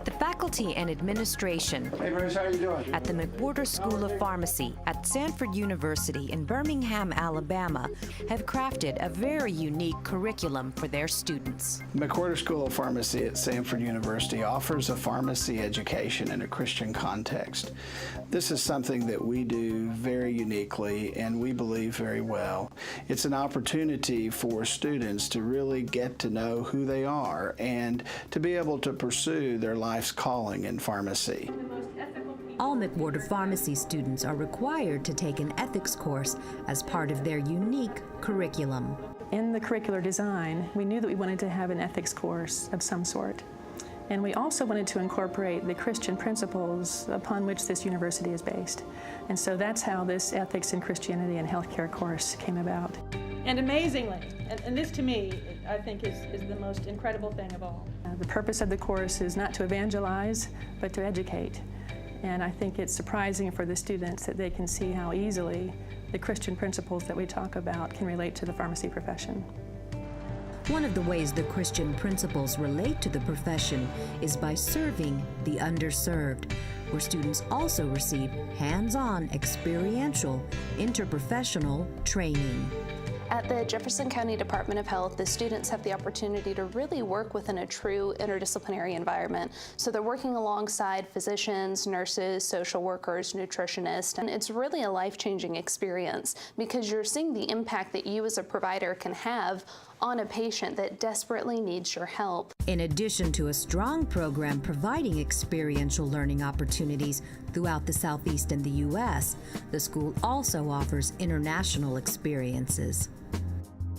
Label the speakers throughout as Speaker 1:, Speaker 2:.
Speaker 1: The faculty and administration
Speaker 2: Hey Bruce, how you doing?
Speaker 1: at the McWhorter School of Pharmacy at Sanford University in Birmingham, Alabama, have crafted a very unique curriculum for their students.
Speaker 2: McWhorter School of Pharmacy at Sanford University offers a pharmacy education in a Christian context. This is something that we do very uniquely and we believe very well. It's an opportunity for students to really get to know who they are and to be able to pursue their life's calling in pharmacy.
Speaker 1: All McWhorter Pharmacy students are required to take an ethics course as part of their unique curriculum.
Speaker 3: In the curricular design, we knew that we wanted to have an ethics course of some sort. And we also wanted to incorporate the Christian principles upon which this university is based. And so that's how this Ethics in Christianity and Healthcare course came about.
Speaker 4: And amazingly, and this to me, I think is the most incredible thing of all.
Speaker 3: The purpose of the course is not to evangelize, but to educate. And I think it's surprising for the students that they can see how easily the Christian principles that we talk about can relate to the pharmacy profession.
Speaker 1: One of the ways the Christian principles relate to the profession is by serving the underserved, where students also receive hands-on, experiential, interprofessional training.
Speaker 5: At the Jefferson County Department of Health, the students have the opportunity to really work within a true interdisciplinary environment. So they're working alongside physicians, nurses, social workers, nutritionists, and it's really a life-changing experience because you're seeing the impact that you as a provider can have on a patient that desperately needs your help.
Speaker 1: In addition to a strong program providing experiential learning opportunities throughout the Southeast and the U.S., the school also offers international experiences.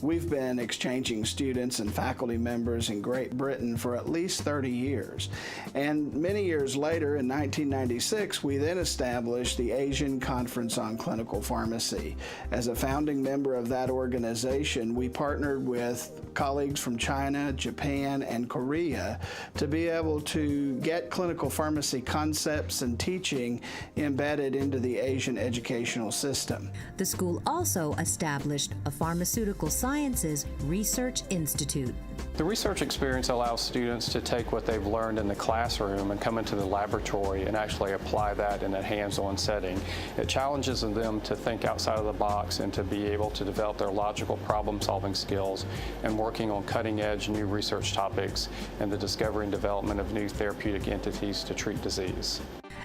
Speaker 2: We've been exchanging students and faculty members in Great Britain for at least 30 years. And many years later, in 1996, we then established the Asian Conference on Clinical Pharmacy. As a founding member of that organization, we partnered with colleagues from China, Japan, and Korea to be able to get clinical pharmacy concepts and teaching embedded into the Asian educational system.
Speaker 1: The school also established a pharmaceutical sciences research institute.
Speaker 6: The research experience allows students to take what they've learned in the classroom and come into the laboratory and actually apply that in a hands-on setting. It challenges them to think outside of the box and to be able to develop their logical problem-solving skills and working on cutting-edge new research topics and the discovery and development of new therapeutic entities to treat disease.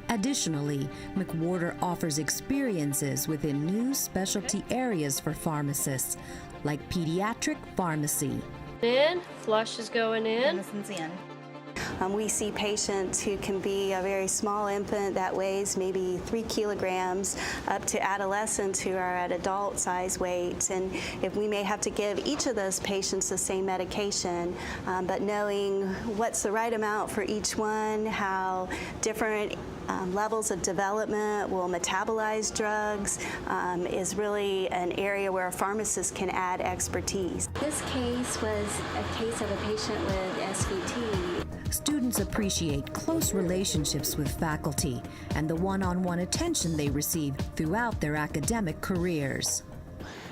Speaker 1: Additionally, McWhorter offers experiences within new specialty areas for pharmacists, like pediatric pharmacy.
Speaker 7: In, flush is going in.
Speaker 8: Medicine's in. We see patients who can be a very small infant that weighs maybe 3 kilograms up to adolescents who are at adult size weights. And if we may have to give each of those patients the same medication, but knowing what's the right amount for each one, how different levels of development will metabolize drugs is really an area where a pharmacist can add expertise.
Speaker 9: This case was a case of a patient with SVT.
Speaker 1: Students appreciate close relationships with faculty and the one-on-one attention they receive throughout their academic careers.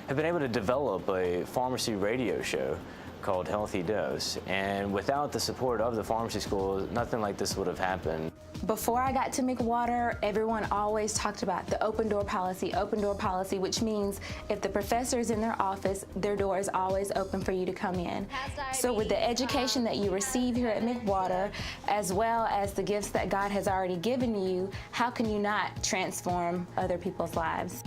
Speaker 10: I've been able to develop a pharmacy radio show called Healthy Dose, and without the support of the pharmacy school, nothing like this would have happened.
Speaker 11: Before I got to McWhorter, everyone always talked about the open door policy, which means if the professor is in their office, their door is always open for you to come in. So with the education that you receive here at McWhorter, as well as the gifts that God has already given you, how can you not transform other people's lives?